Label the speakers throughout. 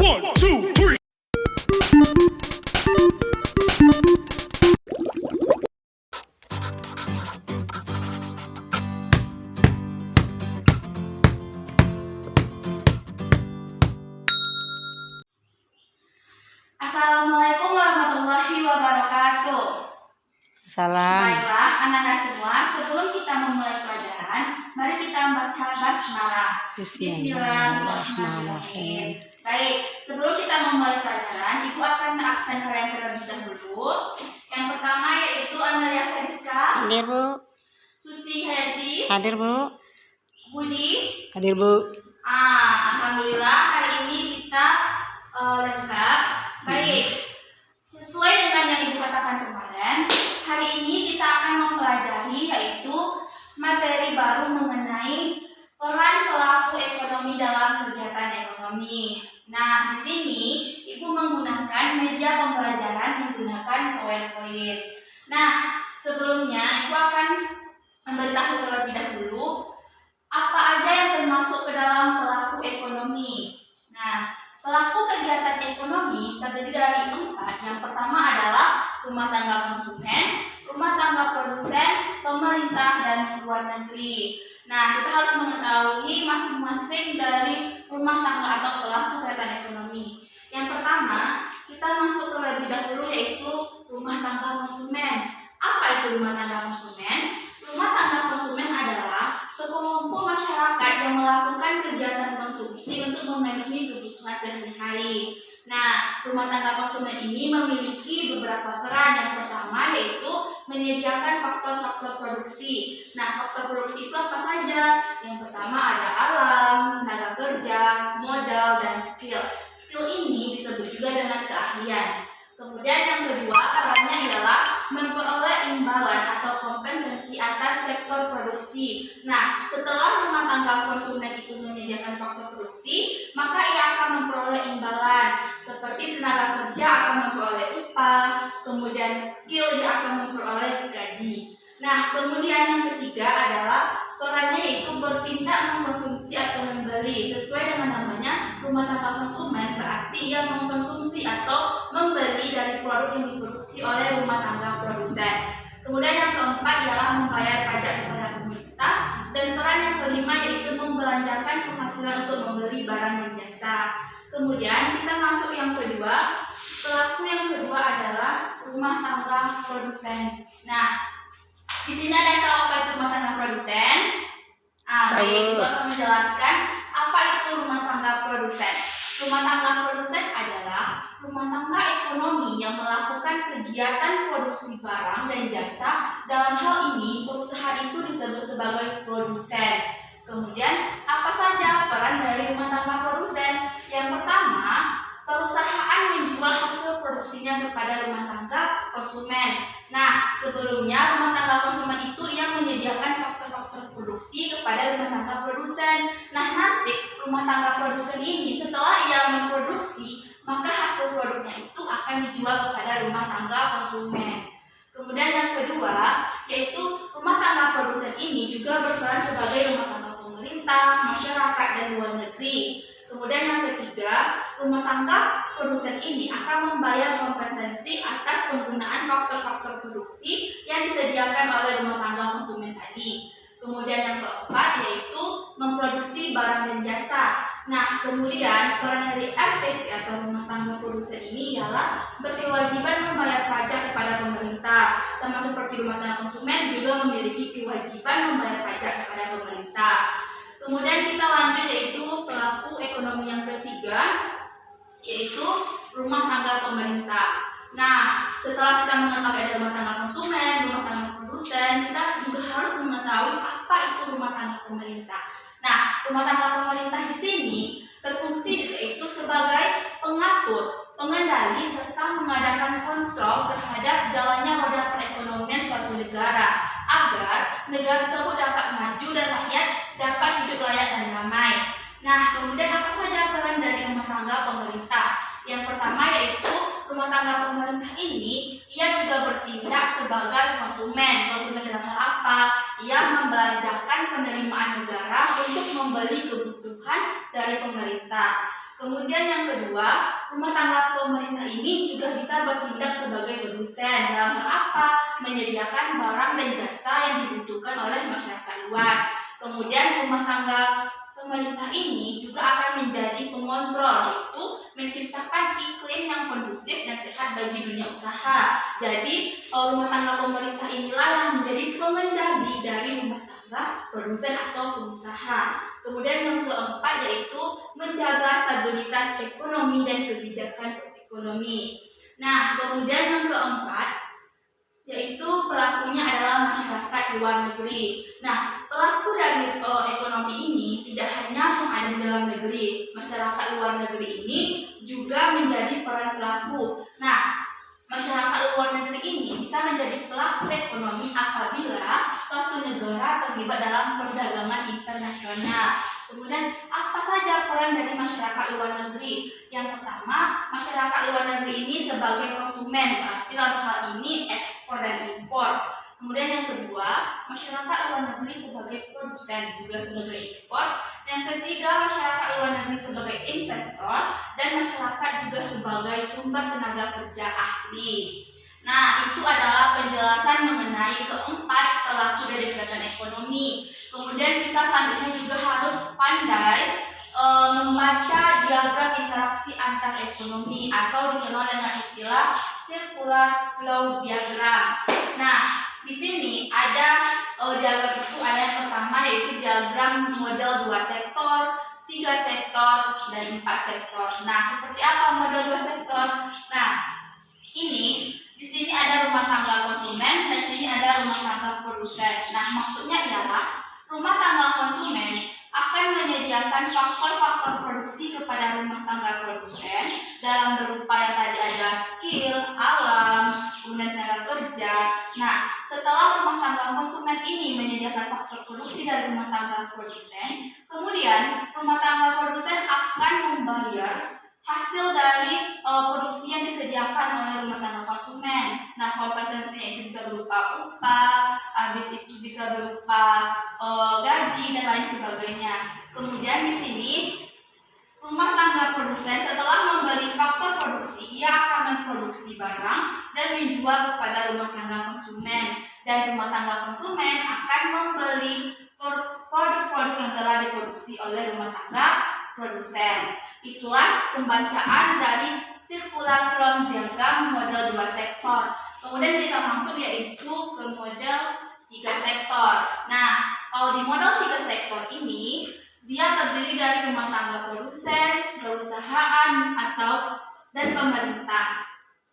Speaker 1: One, two, three.
Speaker 2: Assalamualaikum warahmatullahi wabarakatuh.
Speaker 3: Salam.
Speaker 2: Baiklah anak-anak semua, sebelum kita memulai pelajaran, mari kita membaca basmalah. Bismillahirrahmanirrahim. Baik, sebelum kita memulai pelajaran, Ibu akan mengabsen kalian terlebih dahulu. Yang pertama yaitu Amelia Feriska,
Speaker 3: Hadir, Bu.
Speaker 2: Susi Hayati,
Speaker 3: Hadir, Bu.
Speaker 2: Budi.
Speaker 3: Hadir, Bu.
Speaker 2: Alhamdulillah hari ini kita lengkap. Baik, sesuai dengan yang Ibu katakan kemarin, hari ini kita akan mempelajari yaitu materi baru mengenai peran pelaku ekonomi dalam kegiatan ekonomi. Nah, di sini Ibu menggunakan media pembelajaran menggunakan PowerPoint. Nah, sebelumnya Ibu akan memberitahu terlebih dahulu apa aja yang termasuk ke dalam pelaku ekonomi. Nah, pelaku kegiatan ekonomi terdiri dari 4. Yang pertama adalah rumah tangga konsumen, rumah tangga produsen, pemerintah, dan luar negeri. Nah, kita harus mengetahui masing-masing dari rumah tangga atau pelaku kegiatan ekonomi. Yang pertama, kita masuk terlebih dahulu yaitu rumah tangga konsumen. Apa itu rumah tangga konsumen? Rumah tangga konsumen adalah sekelompok masyarakat yang melakukan kegiatan konsumsi untuk memenuhi kebutuhan sehari-hari. Nah, rumah tangga konsumen ini memiliki beberapa peran. Yang pertama yaitu menyediakan faktor-faktor produksi. Nah, faktor produksi itu apa saja? Yang pertama ada alam, tenaga kerja, modal, dan skill. Skill ini disebut juga dengan keahlian. Kemudian yang kedua perannya ialah memperoleh imbalan atau kompensasi atas sektor produksi. Nah, setelah rumah tangga konsumen itu menyediakan faktor produksi, maka ia akan memperoleh imbalan seperti tenaga kerja akan memperoleh upah, kemudian skill dia akan memperoleh gaji. Nah, kemudian yang ketiga adalah perannya yaitu bertindak mengkonsumsi atau membeli. Sesuai dengan namanya, rumah tangga konsumen berarti ia mengkonsumsi atau membeli dari produk yang diproduksi oleh rumah tangga produsen. Kemudian yang keempat adalah membayar pajak kepada pemerintah, dan peran yang kelima yaitu membelanjakan penghasilan untuk membeli barang dan jasa. Kemudian kita masuk yang kedua, pelaku yang kedua adalah rumah tangga produsen. Nah, di sini ada yang tahu apa itu rumah tangga produsen? Baik, Ibu akan menjelaskan apa itu rumah tangga produsen. Rumah tangga produsen adalah rumah tangga ekonomi yang melakukan kegiatan produksi barang dan jasa. Dalam hal ini, perusahaan itu disebut sebagai produsen. Kemudian, apa saja peran dari rumah tangga produsen? Yang pertama, perusahaan menjual hasil produksinya kepada rumah tangga konsumen. Nah, sebelumnya rumah tangga konsumen itu yang menyediakan faktor-faktor produksi kepada rumah tangga produsen. Nah, nanti rumah tangga produsen ini setelah ia memproduksi, maka hasil produknya itu akan dijual kepada rumah tangga konsumen. Kemudian yang kedua, yaitu rumah tangga produsen ini juga berperan sebagai rumah tangga pemerintah, masyarakat, dan luar negeri. Kemudian yang ketiga, rumah tangga produsen ini akan membayar kompensasi atas penggunaan faktor-faktor produksi yang disediakan oleh rumah tangga konsumen tadi. Kemudian yang keempat yaitu memproduksi barang dan jasa. Nah, kemudian peran dari RTP atau rumah tangga produsen ini ialah berkewajiban membayar pajak kepada pemerintah. Sama seperti rumah tangga konsumen juga memiliki kewajiban membayar pajak kepada pemerintah. Kemudian kita lanjut yaitu pelaku ekonomi yang ketiga, yaitu rumah tangga pemerintah. Nah, setelah kita mengetahui ada rumah tangga konsumen, rumah tangga produsen, kita juga harus mengetahui apa itu rumah tangga pemerintah. Nah, rumah tangga pemerintah di sini berfungsi yaitu sebagai pengatur, pengendali, serta mengadakan kontrol terhadap jalannya roda perekonomian suatu negara agar negara tersebut dapat maju dan rakyat dapat hidup layak dan damai. Nah, kemudian apa saja peran dari rumah tangga pemerintah? Yang pertama yaitu rumah tangga pemerintah ini ia juga bertindak sebagai konsumen. Konsumen dalam hal apa? Ia membelanjakan penerimaan negara untuk membeli kebutuhan dari pemerintah. Kemudian yang kedua, rumah tangga pemerintah ini juga bisa bertindak sebagai produsen dalam hal apa? Menyediakan barang dan jasa yang dibutuhkan oleh masyarakat luas. Kemudian rumah tangga pemerintah ini juga akan menjadi pengontrol, yaitu menciptakan iklim yang kondusif dan sehat bagi dunia usaha. Jadi rumah tangga pemerintah inilah yang menjadi pengendali dari rumah tangga produsen atau pengusaha. Kemudian yang keempat yaitu menjaga stabilitas ekonomi dan kebijakan ekonomi. Nah, kemudian yang keempat yaitu pelakunya adalah masyarakat luar negeri. Nah, pelaku dari ekonomi ini tidak hanya yang ada di dalam negeri. Masyarakat luar negeri ini juga menjadi peran pelaku. Nah, masyarakat luar negeri ini bisa menjadi pelaku ekonomi apabila suatu negara terlibat dalam perdagangan internasional. Kemudian apa saja peran dari masyarakat luar negeri? Yang pertama, masyarakat luar negeri ini sebagai konsumen, berarti dalam hal ini ekspor dan impor. Kemudian yang kedua, masyarakat luar negeri sebagai produsen, juga sebagai impor. Yang ketiga, masyarakat luar negeri sebagai investor dan masyarakat juga sebagai sumber tenaga kerja ahli. Nah, itu adalah penjelasan mengenai keempat pelaku dari kegiatan ekonomi. Kemudian kita selanjutnya juga harus pandai membaca diagram interaksi antar ekonomi atau dikenal dengan istilah circular flow diagram. Nah, di sini ada diagram itu ada yang pertama yaitu diagram model 2 sektor, 3 sektor, dan 4 sektor. Nah, seperti apa model 2 sektor? Nah, ini di sini ada rumah tangga konsumen dan di sini ada rumah tangga produsen. Nah, maksudnya ialah rumah tangga konsumen akan menyediakan faktor-faktor produksi kepada rumah tangga produsen dalam berupa yang tadi ada skill, alam, kemudian tenaga kerja. Nah, setelah rumah tangga konsumen ini menyediakan faktor produksi dari rumah tangga produsen, kemudian rumah tangga produsen akan membayar hasil dari produksi yang disediakan oleh rumah tangga konsumen. Nah, kompensasinya itu bisa berupa upah, habis itu bisa berupa gaji dan lain sebagainya. Kemudian di sini rumah tangga produsen setelah membeli faktor produksi, ia akan memproduksi barang dan menjual kepada rumah tangga konsumen. Dan rumah tangga konsumen akan membeli produk-produk yang telah diproduksi oleh rumah tangga produsen. Itulah pembacaan dari circular flow diagram model 2 sektor. Kemudian kita masuk yaitu ke model 3 sektor. Nah, kalau di model 3 sektor ini dia terdiri dari rumah tangga produsen, perusahaan dan pemerintah.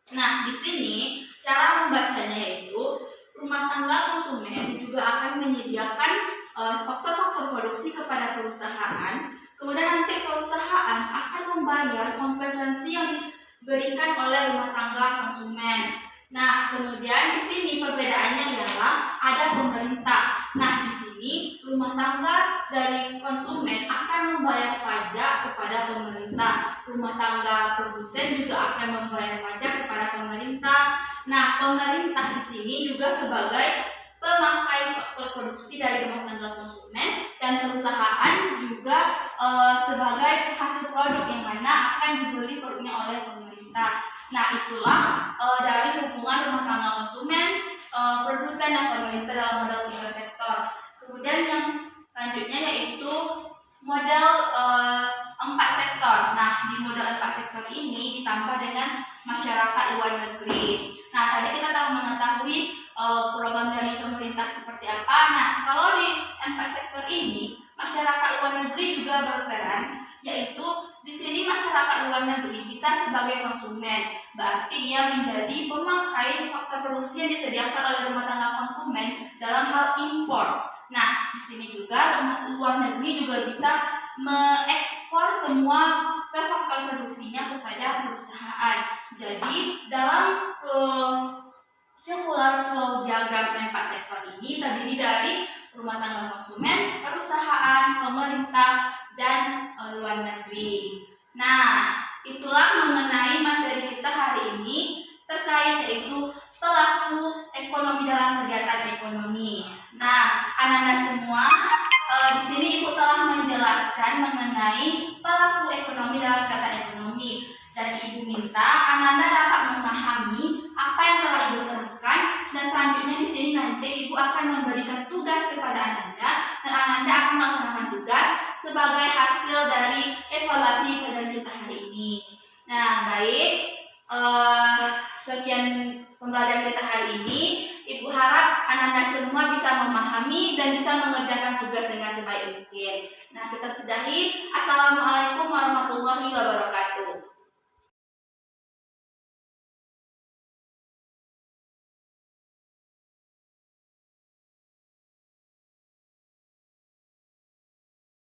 Speaker 2: Nah, di sini cara membacanya yaitu rumah tangga konsumen juga akan menyediakan faktor-faktor produksi kepada perusahaan. Kemudian nanti perusahaan akan membayar kompensasi yang diberikan oleh rumah tangga konsumen. Nah, kemudian di sini perbedaannya ialah ada pemerintah. Nah, di sini rumah tangga dari konsumen akan membayar pajak kepada pemerintah. Rumah tangga produsen juga akan membayar pajak kepada pemerintah. Nah, pemerintah di sini juga sebagai pemakai faktor produksi dari rumah tangga konsumen dan perusahaan juga sebagai hasil produk yang mana akan dibeli produknya oleh pemerintah. Nah, itulah dari hubungan rumah tangga konsumen, produsen dan pemerintah dalam model 3 sektor. Kemudian yang selanjutnya yaitu model 4 sektor. Nah, di model 4 sektor ini ditambah dengan masyarakat luar negeri. Nah, tadi kita telah mengetahui program dari pemerintah seperti apa. Nah, kalau di 4 sektor ini masyarakat luar negeri juga berperan, yaitu di sini masyarakat luar negeri bisa sebagai konsumen, berarti ia menjadi pemakai faktor produksi yang disediakan oleh rumah tangga konsumen dalam hal impor. Nah, di sini juga luar negeri juga bisa mengekspor semua faktor produksinya kepada perusahaan. Jadi dalam circular flow diagram 4 sektor ini terdiri dari rumah tangga konsumen, perusahaan, pemerintah, dan luar negeri. Nah, itulah mengenai materi kita hari ini terkait yaitu pelaku ekonomi dalam kegiatan ekonomi. Nah, anak-anak semua, di sini Ibu telah menjelaskan mengenai pelaku ekonomi dalam kegiatan meminta Ananda dapat memahami apa yang telah Ibu terangkan, dan selanjutnya di sini nanti Ibu akan memberikan tugas kepada Ananda dan Ananda akan melaksanakan tugas sebagai hasil dari evaluasi pelajaran kita hari ini. Nah, baik, sekian pembelajaran kita hari ini. Ibu harap Ananda semua bisa memahami dan bisa mengerjakan tugas dengan sebaik mungkin. Nah, kita sudahi. Assalamualaikum warahmatullahi wabarakatuh.